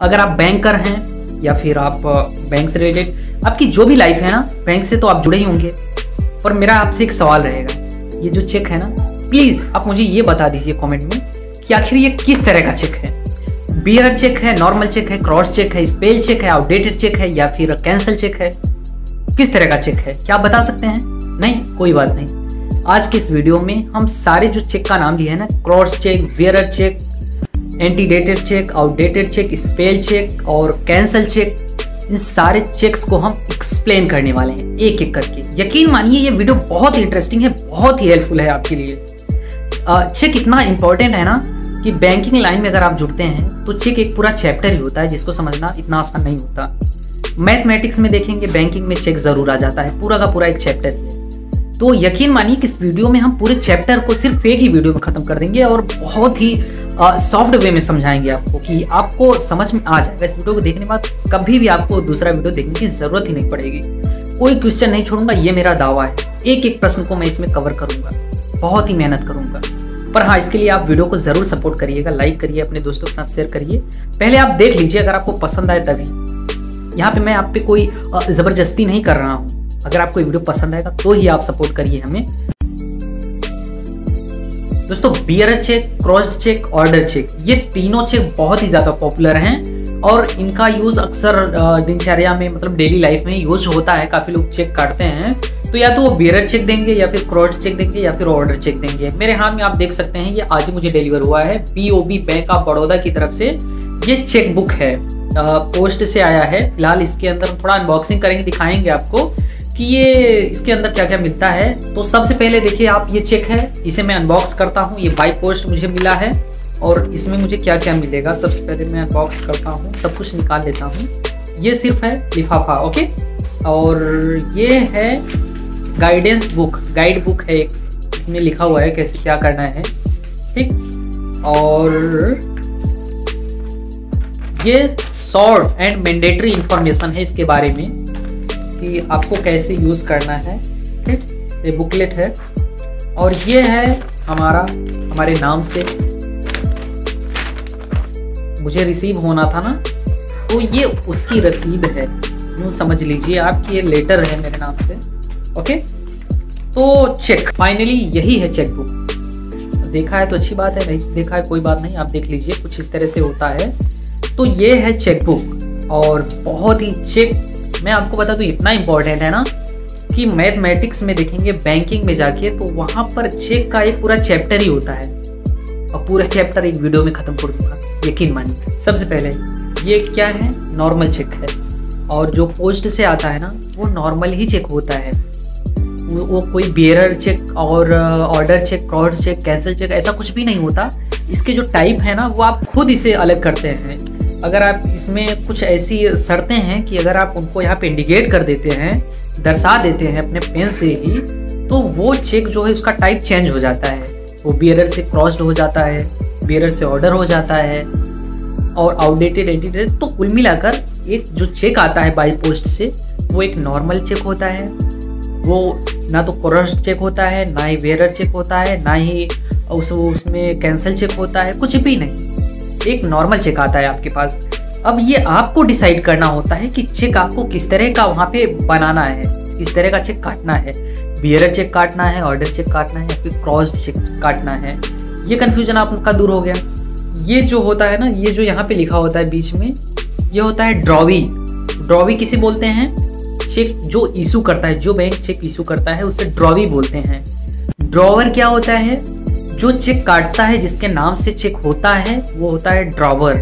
अगर आप बैंकर हैं या फिर आप बैंक से रिलेटेड आपकी जो भी लाइफ है ना, बैंक से तो आप जुड़े ही होंगे। पर मेरा आपसे एक सवाल रहेगा, ये जो चेक है ना, प्लीज़ आप मुझे ये बता दीजिए कमेंट में कि आखिर ये किस तरह का चेक है। बियरर चेक है, नॉर्मल चेक है, क्रॉस चेक है, स्पेल चेक है, आउटडेटेड चेक है या फिर कैंसिल चेक है। किस तरह का चेक है, क्या आप बता सकते हैं? नहीं, कोई बात नहीं। आज के इस वीडियो में हम सारे जो चेक का नाम लिए हैं ना, cross cheque, bearer cheque, antedated cheque, outdated cheque, spell cheque और कैंसिल चेक, इन सारे चेक्स को हम एक्सप्लेन करने वाले हैं एक एक करके। यकीन मानिए ये वीडियो बहुत ही इंटरेस्टिंग है, बहुत ही हेल्पफुल है आपके लिए। चेक इतना इंपॉर्टेंट है ना कि बैंकिंग लाइन में अगर आप जुड़ते हैं तो चेक एक पूरा चैप्टर ही होता है, जिसको समझना इतना आसान नहीं होता। मैथमेटिक्स में देखेंगे, बैंकिंग में चेक जरूर आ जाता है, पूरा का पूरा एक चैप्टर ही है। तो यकीन मानिए कि इस वीडियो में हम पूरे चैप्टर को सिर्फ एक ही वीडियो में खत्म कर देंगे और बहुत ही सॉफ्ट वे में समझाएंगे आपको कि आपको समझ में आ जाएगा। इस वीडियो को देखने के बाद कभी भी आपको दूसरा वीडियो देखने की जरूरत ही नहीं पड़ेगी। कोई क्वेश्चन नहीं छोड़ूंगा, ये मेरा दावा है। एक एक प्रश्न को मैं इसमें कवर करूंगा, बहुत ही मेहनत करूंगा। पर हाँ, इसके लिए आप वीडियो को जरूर सपोर्ट करिएगा, लाइक करिए, अपने दोस्तों के साथ शेयर करिए। पहले आप देख लीजिए, अगर आपको पसंद आए तभी। यहाँ पे मैं आप पे कोई जबरदस्ती नहीं कर रहा हूँ। अगर आपको वीडियो पसंद आएगा तो ही आप सपोर्ट करिए हमें। दोस्तों, bearer cheque, crossed cheque, order cheque, ये तीनों चेक बहुत ही ज्यादा पॉपुलर हैं और इनका यूज अक्सर दिनचर्या में, मतलब डेली लाइफ में यूज होता है। काफी लोग चेक काटते हैं तो या तो वो बियरर चेक देंगे या फिर क्रॉस्ड चेक देंगे या फिर ऑर्डर चेक देंगे। मेरे हाथ में आप देख सकते हैं, ये आज ही मुझे डिलीवर हुआ है BOB बैंक ऑफ बड़ौदा की तरफ से। ये चेक बुक है, पोस्ट से आया है। फिलहाल इसके अंदर थोड़ा अनबॉक्सिंग करेंगे, दिखाएंगे आपको कि ये इसके अंदर क्या क्या मिलता है। तो सबसे पहले देखिए आप, ये चेक है, इसे मैं अनबॉक्स करता हूँ। ये बाई पोस्ट मुझे मिला है और इसमें मुझे क्या क्या मिलेगा सबसे पहले मैं अनबॉक्स करता हूँ, सब कुछ निकाल लेता हूँ। ये सिर्फ है लिफाफा, ओके। और ये है गाइडेंस बुक, गाइड बुक है एक, इसमें लिखा हुआ है कैसे क्या करना है, ठीक। और ये शॉर्ट एंड मैंडेटरी इंफॉर्मेशन है इसके बारे में कि आपको कैसे यूज करना है, ठीक। ये बुकलेट है और ये है हमारे नाम से मुझे रिसीव होना था ना, तो ये उसकी रसीद है, यूँ समझ लीजिए आप कि ये लेटर है मेरे नाम से, ओके। तो चेक फाइनली यही है चेक बुक। देखा है तो अच्छी बात है, नहीं देखा है कोई बात नहीं, आप देख लीजिए, कुछ इस तरह से होता है। तो ये है चेक बुक और बहुत ही चेक, मैं आपको बता दूं, इतना इंपॉर्टेंट है ना कि मैथमेटिक्स में देखेंगे, बैंकिंग में जाके, तो वहां पर चेक का एक पूरा चैप्टर ही होता है और पूरा चैप्टर एक वीडियो में खत्म कर दूंगा, यकीन मानिए। सबसे पहले ये क्या है, नॉर्मल चेक है और जो पोस्ट से आता है ना वो नॉर्मल ही चेक होता है। वो कोई बियरर चेक और order cheque, cross cheque, cancel cheque ऐसा कुछ भी नहीं होता। इसके जो टाइप है ना वो आप खुद इसे अलग करते हैं। अगर आप इसमें कुछ ऐसी शर्तें हैं कि अगर आप उनको यहाँ पे इंडिकेट कर देते हैं, दर्शा देते हैं अपने पेन से ही, तो वो चेक जो है उसका टाइप चेंज हो जाता है। वो बियरर से क्रॉस्ड हो जाता है, बियरर से ऑर्डर हो जाता है और आउटडेटेड, एंटीडेटेड। तो कुल मिलाकर एक जो चेक आता है बाई पोस्ट से वो एक नॉर्मल चेक होता है। वो ना तो क्रॉस्ड चेक होता है, ना ही बियरर चेक होता है, ना ही उसमें कैंसिल चेक होता है, कुछ भी नहीं। एक नॉर्मल चेक आता है आपके पास। अब ये आपको डिसाइड करना होता है कि चेक आपको किस तरह का वहाँ पे बनाना है, किस तरह का चेक काटना है। बियरर चेक काटना है, ऑर्डर चेक काटना है या फिर क्रॉस्ड चेक काटना है। ये कन्फ्यूजन आपका दूर हो गया। ये जो होता है ना, ये जो यहाँ पे लिखा होता है बीच में, ये होता है ड्रॉवी। ड्रॉवी किसे बोलते हैं? चेक जो इशू करता है, जो बैंक चेक इशू करता है उसे ड्रॉवी बोलते हैं। ड्रॉवर क्या होता है? जो चेक काटता है, जिसके नाम से चेक होता है, वो होता है ड्रॉवर।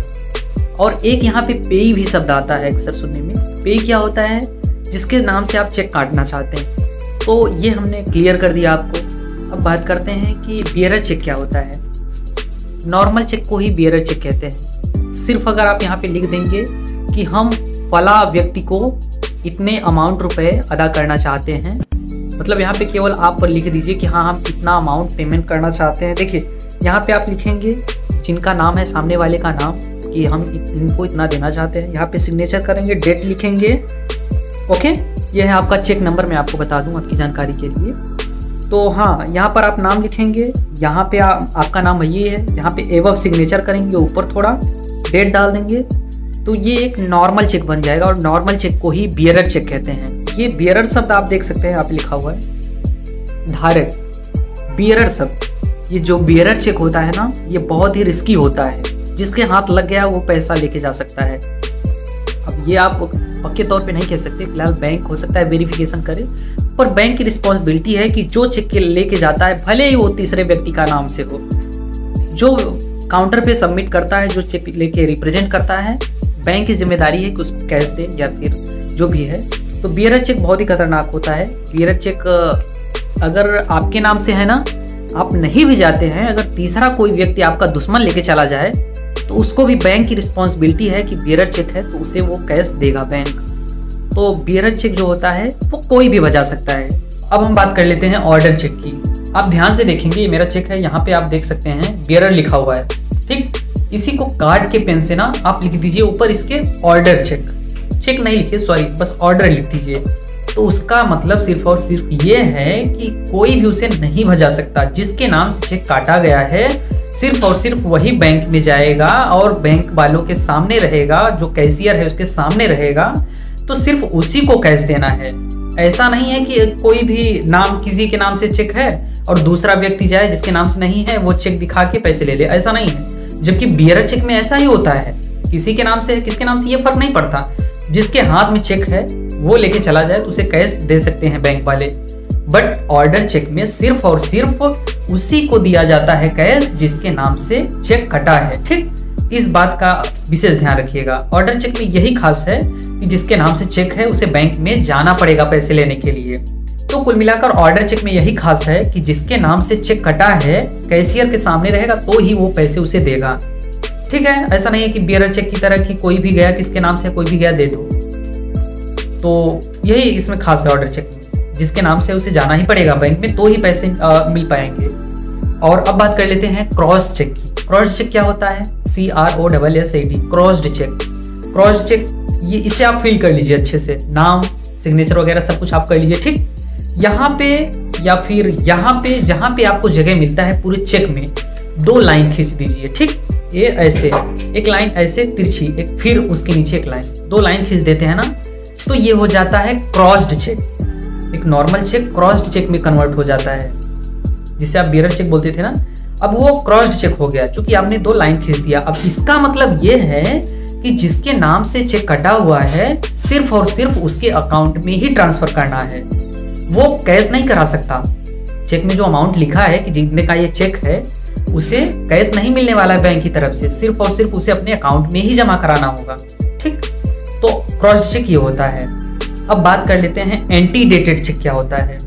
और एक यहाँ पे पेई भी शब्द आता है अक्सर सुनने में। पेई क्या होता है? जिसके नाम से आप चेक काटना चाहते हैं। तो ये हमने क्लियर कर दिया आपको। अब बात करते हैं कि बियरर चेक क्या होता है। नॉर्मल चेक को ही बियरर चेक कहते हैं। सिर्फ अगर आप यहाँ पे लिख देंगे कि हम फला व्यक्ति को इतने अमाउंट रुपए अदा करना चाहते हैं, मतलब यहाँ पे केवल आप लिख दीजिए कि हाँ हम इतना अमाउंट पेमेंट करना चाहते हैं। देखिए यहाँ पे आप लिखेंगे जिनका नाम है, सामने वाले का नाम, कि हम इनको इतना देना चाहते हैं। यहाँ पे सिग्नेचर करेंगे, डेट लिखेंगे, ओके। ये है आपका चेक नंबर, मैं आपको बता दूं आपकी जानकारी के लिए। तो हाँ, यहाँ पर आप नाम लिखेंगे, यहाँ पे आपका नाम ये है, यहाँ पे एवब सिग्नेचर करेंगे, ऊपर थोड़ा डेट डाल देंगे तो ये एक नॉर्मल चेक बन जाएगा और नॉर्मल चेक को ही बियरर चेक कहते हैं। ये बियरर शब्द आप देख सकते हैं, यहाँ पे लिखा हुआ है धारक, बियरर शब्द। ये जो बियरर चेक होता है ना, ये बहुत ही रिस्की होता है। जिसके हाथ लग गया वो पैसा लेके जा सकता है। अब ये आप पक्के तौर पे नहीं कह सकते, फिलहाल बैंक हो सकता है वेरिफिकेशन करे, पर बैंक की रिस्पॉन्सिबिलिटी है कि जो चेक लेके जाता है, भले ही वो तीसरे व्यक्ति का नाम से हो, जो काउंटर पे सबमिट करता है, जो चेक लेके रिप्रेजेंट करता है, बैंक की जिम्मेदारी है कि उसको कैश दे या फिर जो भी है। तो बियरर चेक बहुत ही खतरनाक होता है। बियरर चेक अगर आपके नाम से है ना, आप नहीं भी जाते हैं, अगर तीसरा कोई व्यक्ति आपका दुश्मन लेके चला जाए तो उसको भी बैंक की रिस्पॉन्सिबिलिटी है कि बियरर चेक है तो उसे वो कैश देगा बैंक। तो बियरर चेक जो होता है वो कोई भी बजा सकता है। अब हम बात कर लेते हैं ऑर्डर चेक की। आप ध्यान से देखेंगे, ये मेरा चेक है, यहाँ पे आप देख सकते हैं बियरर लिखा हुआ है, ठीक। इसी को काट के पेन से ना आप लिख दीजिए ऊपर इसके ऑर्डर चेक। चेक नहीं लिखिए, सॉरी, बस ऑर्डर लिख दीजिए। तो उसका मतलब सिर्फ और सिर्फ ये है कि कोई भी उसे नहीं भजा सकता। जिसके नाम से चेक काटा गया है सिर्फ और सिर्फ वही बैंक में जाएगा और बैंक वालों के सामने रहेगा, जो कैशियर है उसके सामने रहेगा, तो सिर्फ उसी को कैश देना है। ऐसा नहीं है कि कोई भी नाम, किसी के नाम से चेक है और दूसरा व्यक्ति जाए जिसके नाम से नहीं है, वो चेक दिखा के पैसे ले ले, ऐसा नहीं है। जबकि बियरर चेक में ऐसा ही होता है, किसी के नाम से है किसके नाम से ये फर्क नहीं पड़ता, जिसके हाथ में चेक है वो लेके चला जाए तो उसे कैश दे सकते हैं बैंक वाले। बट ऑर्डर चेक में सिर्फ और सिर्फ उसी को दिया जाता है कैश जिसके नाम से चेक कटा है, ठीक। इस बात का विशेष ध्यान रखिएगा। ऑर्डर चेक में यही खास है कि जिसके नाम से चेक है उसे बैंक में जाना पड़ेगा पैसे लेने के लिए। तो कुल मिलाकर ऑर्डर चेक में यही खास है कि जिसके नाम से चेक कटा है कैशियर के सामने रहेगा तो ही वो पैसे उसे देगा, ठीक है। ऐसा नहीं है कि बियरर चेक की तरह कि कोई भी गया, किसके नाम से कोई भी गया दे दो। तो यही इसमें खास है ऑर्डर चेक में, जिसके नाम से उसे जाना ही पड़ेगा बैंक में तो ही पैसे मिल पाएंगे। और अब बात कर लेते हैं क्रॉस चेक की। क्रॉस चेक क्या होता है? CROSSED, crossed cheque. Crossed check ये इसे आप फिल कर लीजिए अच्छे से, नाम, सिग्नेचर वगैरह सब कुछ आप कर लीजिए, ठीक। यहाँ पे या फिर यहाँ पे जहाँ पे आपको जगह मिलता है पूरे चेक में 2 लाइन खींच दीजिए, ठीक। ये ऐसे एक लाइन ऐसे तिरछी, एक फिर उसके नीचे एक लाइन, 2 लाइन खींच देते हैं ना, तो ये हो जाता है क्रॉस्ड चेक। एक नॉर्मल चेक क्रॉस्ड चेक में कन्वर्ट हो जाता है, जिसे आप बियरर चेक बोलते थे ना, अब वो क्रॉस्ड चेक हो गया क्योंकि आपने 2 लाइन खींच दिया। अब इसका मतलब ये है कि जिसके नाम से चेक कटा हुआ है सिर्फ और सिर्फ उसके अकाउंट में ही ट्रांसफर करना है, वो कैश नहीं करा सकता। चेक में जो अमाउंट लिखा है कि जितने का ये चेक है उसे कैश नहीं मिलने वाला है बैंक की तरफ से, सिर्फ और सिर्फ उसे अपने अकाउंट में ही जमा कराना होगा, ठीक। तो क्रॉस्ड चेक ये होता है। अब बात कर लेते हैं एंटी डेटेड चेक क्या होता है।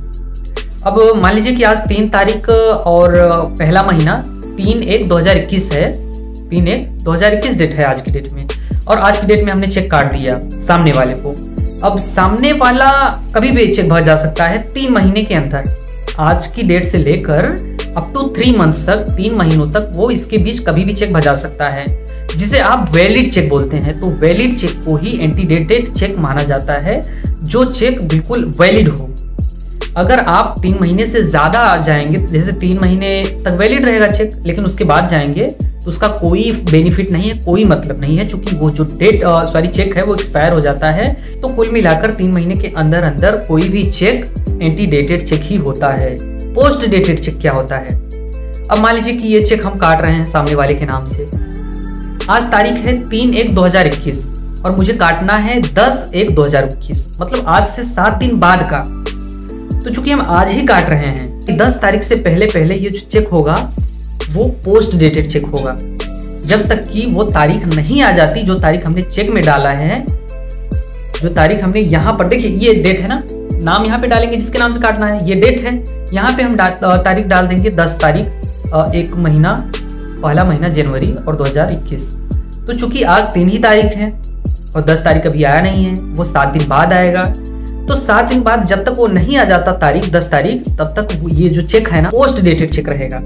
अब मान लीजिए कि आज 3 तारीख और पहला महीना 3/1/2021 है, 3/1/2021 डेट है आज की डेट में, और आज की डेट में हमने चेक काट दिया सामने वाले को। अब सामने वाला कभी भी चेक भर जा सकता है 3 महीने के अंदर, आज की डेट से लेकर अप टू 3 मंथ्स तक, 3 महीनों तक वो इसके बीच कभी भी चेक भजा सकता है, जिसे आप वैलिड चेक बोलते हैं। तो वैलिड चेक को ही एंटी डेटेड चेक माना जाता है, जो चेक बिल्कुल वैलिड हो। अगर आप 3 महीने से ज़्यादा आ जाएंगे, जैसे 3 महीने तक वैलिड रहेगा चेक, लेकिन उसके बाद जाएंगे तो उसका कोई बेनिफिट नहीं है, कोई मतलब नहीं है, क्योंकि वो जो चेक है वो एक्सपायर हो जाता है। तो कुल मिलाकर 3 महीने के अंदर अंदर कोई भी चेक एंटी डेटेड चेक ही होता है। पोस्ट डेटेड चेक क्या होता है? अब मान लीजिए कि ये चेक हम काट रहे हैं सामने वाले के नाम से, आज तारीख है 3/1/2021 और मुझे काटना है 10/1/2021, मतलब आज से 7 दिन बाद का। तो चूंकि हम आज ही काट रहे हैं, 10 तारीख से पहले पहले ये जो चेक होगा वो पोस्ट डेटेड चेक होगा, जब तक कि वो तारीख नहीं आ जाती जो तारीख हमने चेक में डाला है। जो तारीख हमने यहाँ पर, देखिए ये डेट है ना, नाम यहाँ पे डालेंगे जिसके नाम से काटना है, ये डेट है, यहाँ पे हम तारीख डाल देंगे 10 तारीख 1 महीना, पहला महीना जनवरी और 2021। तो चूंकि आज 3 ही तारीख है और 10 तारीख अभी आया नहीं है, वो 7 दिन बाद आएगा। तो 7 दिन बाद जब तक वो नहीं आ जाता तारीख 10 तारीख, तब तक ये जो चेक है ना पोस्ट डेटेड चेक रहेगा।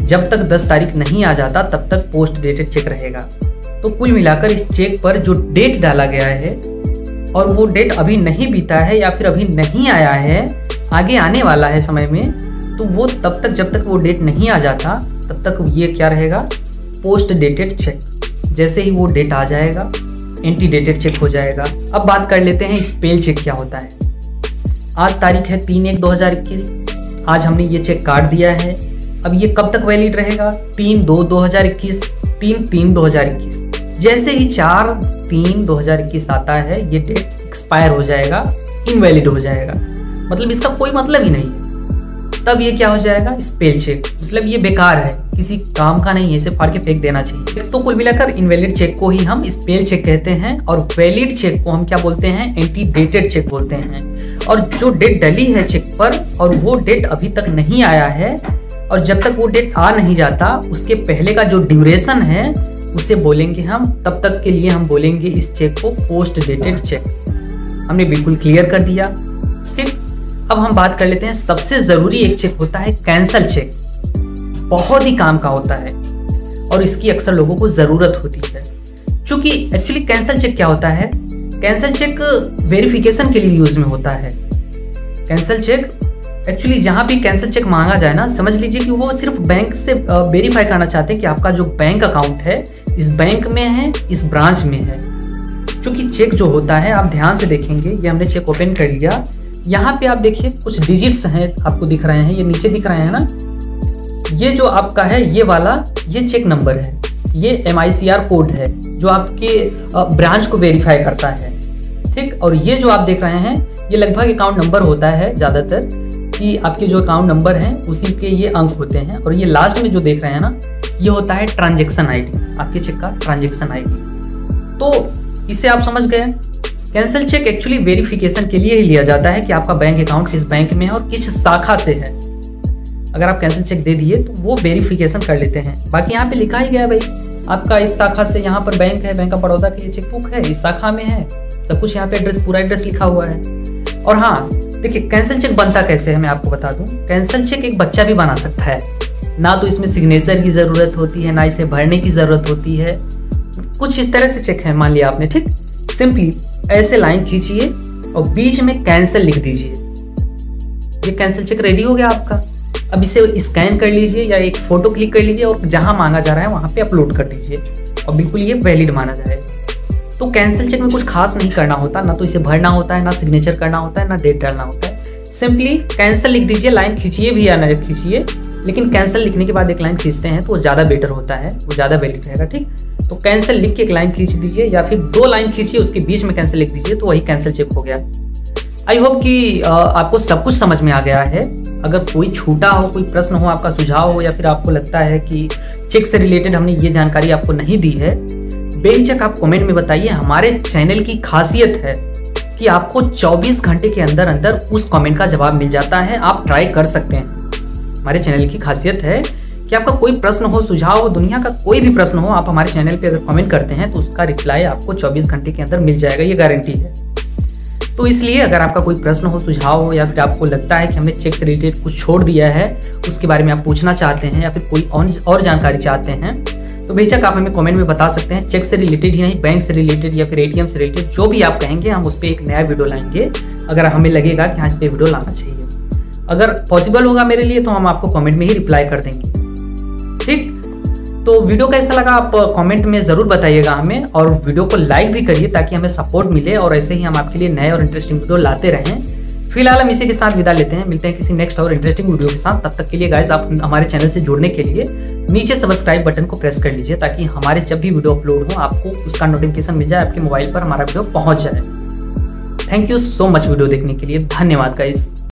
जब तक 10 तारीख नहीं आ जाता तब तक पोस्ट डेटेड चेक रहेगा। तो कुल मिलाकर इस चेक पर जो डेट डाला गया है और वो डेट अभी नहीं बीता है या फिर अभी नहीं आया है, आगे आने वाला है समय में, तो वो तब तक, जब तक वो डेट नहीं आ जाता तब तक ये क्या रहेगा? Post dated cheque. जैसे ही वो डेट आ जाएगा एंटी डेटेड चेक हो जाएगा। अब बात कर लेते हैं स्पेल चेक क्या होता है। आज तारीख है 3/1/2021। आज हमने ये चेक काट दिया है। अब ये कब तक वैलिड रहेगा? 3/2/2021, 3/3/2021। जैसे ही 4/3/2021 आता है ये डेट एक्सपायर हो जाएगा, इनवैलिड हो जाएगा, मतलब इसका कोई मतलब ही नहीं है। तब ये क्या हो जाएगा? स्पेल चेक, मतलब ये बेकार है, किसी काम का नहीं है, इसे फाड़ के फेंक देना चाहिए। तो कुल मिलाकर इनवैलिड चेक को ही हम स्पेल चेक कहते हैं और वैलिड चेक को हम क्या बोलते हैं? एंटी डेटेड चेक बोलते हैं। और जो डेट डली है चेक पर और वो डेट अभी तक नहीं आया है और जब तक वो डेट आ नहीं जाता उसके पहले का जो ड्यूरेशन है उसे बोलेंगे हम, तब तक के लिए हम बोलेंगे इस चेक को पोस्ट डेटेड चेक। हमने बिल्कुल क्लियर कर दिया। ठीक, अब हम बात कर लेते हैं सबसे ज़रूरी एक चेक होता है कैंसल चेक। बहुत ही काम का होता है और इसकी अक्सर लोगों को ज़रूरत होती है। क्योंकि एक्चुअली कैंसल चेक क्या होता है? कैंसल चेक वेरिफिकेशन के लिए यूज़ में होता है। कैंसल चेक एक्चुअली जहाँ भी कैंसल चेक मांगा जाए ना, समझ लीजिए कि वो सिर्फ बैंक से वेरीफाई करना चाहते हैं कि आपका जो बैंक अकाउंट है इस बैंक में है, इस ब्रांच में है। क्योंकि चेक जो होता है, आप ध्यान से देखेंगे, ये हमने चेक ओपन कर लिया, यहाँ पे आप देखिए कुछ डिजिट्स हैं आपको दिख रहे हैं, ये नीचे दिख रहे हैं ना, ये जो आपका है ये वाला ये चेक नंबर है, ये MICR कोड है जो आपके ब्रांच को वेरीफाई करता है। ठीक, और ये जो आप देख रहे हैं ये लगभग अकाउंट नंबर होता है ज़्यादातर, कि आपके जो अकाउंट नंबर हैं उसी के ये अंक होते हैं। और ये लास्ट में जो देख रहे हैं ना, ये होता है ट्रांजैक्शन ID, आपके चेक का ट्रांजैक्शन ID। तो इसे आप समझ गए। कैंसल चेक एक्चुअली वेरिफिकेशन के लिए ही लिया जाता है कि आपका बैंक अकाउंट किस बैंक में है और किस शाखा से है। अगर आप कैंसल चेक दे दिए तो वो वेरिफिकेशन कर लेते हैं। बाकी यहाँ पे लिखा ही गया भाई, आपका इस शाखा से यहाँ पर बैंक है, बैंक ऑफ बड़ौदा की ये चेकबुक है, इस शाखा में है, सब कुछ यहाँ पे एड्रेस, पूरा एड्रेस लिखा हुआ है। और हाँ देखिए, कैंसल चेक बनता कैसे है मैं आपको बता दूं। कैंसल चेक एक बच्चा भी बना सकता है, ना तो इसमें सिग्नेचर की ज़रूरत होती है, ना इसे भरने की ज़रूरत होती है। कुछ इस तरह से चेक है, मान लिया आपने, ठीक, सिंपली ऐसे लाइन खींचिए और बीच में कैंसल लिख दीजिए, ये कैंसल चेक रेडी हो गया आपका। अब इसे स्कैन कर लीजिए या एक फ़ोटो क्लिक कर लीजिए और जहाँ मांगा जा रहा है वहाँ पे अपलोड कर दीजिए और बिल्कुल ये वैलिड माना जाएगा। तो कैंसल चेक में कुछ खास नहीं करना होता, ना तो इसे भरना होता है, ना सिग्नेचर करना होता है, ना डेट डालना होता है। सिंपली कैंसल लिख दीजिए, लाइन खींचिए भी या ना खींचिए, लेकिन कैंसल लिखने के बाद एक लाइन खींचते हैं तो वो ज़्यादा बेटर होता है, वो ज़्यादा वैलिड रहेगा। ठीक, तो कैंसल लिख के एक लाइन खींच दीजिए या फिर 2 लाइन खींचिए, उसके बीच में कैंसल लिख दीजिए, तो वही कैंसल चेक हो गया। आई होप कि आपको सब कुछ समझ में आ गया है। अगर कोई छूटा हो, कोई प्रश्न हो, आपका सुझाव हो, या फिर आपको लगता है कि चेक से रिलेटेड हमने ये जानकारी आपको नहीं दी है, बेहिचक आप कमेंट में बताइए। हमारे चैनल की खासियत है कि आपको 24 घंटे के अंदर अंदर उस कमेंट का जवाब मिल जाता है। आप ट्राई कर सकते हैं। हमारे चैनल की खासियत है कि आपका कोई प्रश्न हो, सुझाव हो, दुनिया का कोई भी प्रश्न हो, आप हमारे चैनल पे अगर कमेंट करते हैं तो उसका रिप्लाई आपको 24 घंटे के अंदर मिल जाएगा, ये गारंटी है। तो इसलिए अगर आपका कोई प्रश्न हो, सुझाव हो, या फिर आपको लगता है कि हमने चेक से रिलेटेड कुछ छोड़ दिया है, उसके बारे में आप पूछना चाहते हैं या फिर कोई और जानकारी चाहते हैं, तो बेशक आप हमें कमेंट में बता सकते हैं। चेक से रिलेटेड ही नहीं, बैंक से रिलेटेड या फिर ATM से रिलेटेड जो भी आप कहेंगे, हम उस पर एक नया वीडियो लाएंगे अगर हमें लगेगा कि हाँ इस पर वीडियो लाना चाहिए। अगर पॉसिबल होगा मेरे लिए तो हम आपको कमेंट में ही रिप्लाई कर देंगे। ठीक, तो वीडियो कैसा लगा आप कमेंट में ज़रूर बताइएगा हमें, और वीडियो को लाइक भी करिए ताकि हमें सपोर्ट मिले और ऐसे ही हम आपके लिए नए और इंटरेस्टिंग वीडियो लाते रहें। फिलहाल हम इसी के साथ विदा लेते हैं, मिलते हैं किसी नेक्स्ट और इंटरेस्टिंग वीडियो के साथ। तब तक के लिए गाइज आप हमारे चैनल से जुड़ने के लिए नीचे सब्सक्राइब बटन को प्रेस कर लीजिए ताकि हमारे जब भी वीडियो अपलोड हो आपको उसका नोटिफिकेशन मिल जाए, आपके मोबाइल पर हमारा वीडियो पहुंच जाए। Thank you so much video देखने के लिए, धन्यवाद गाइज।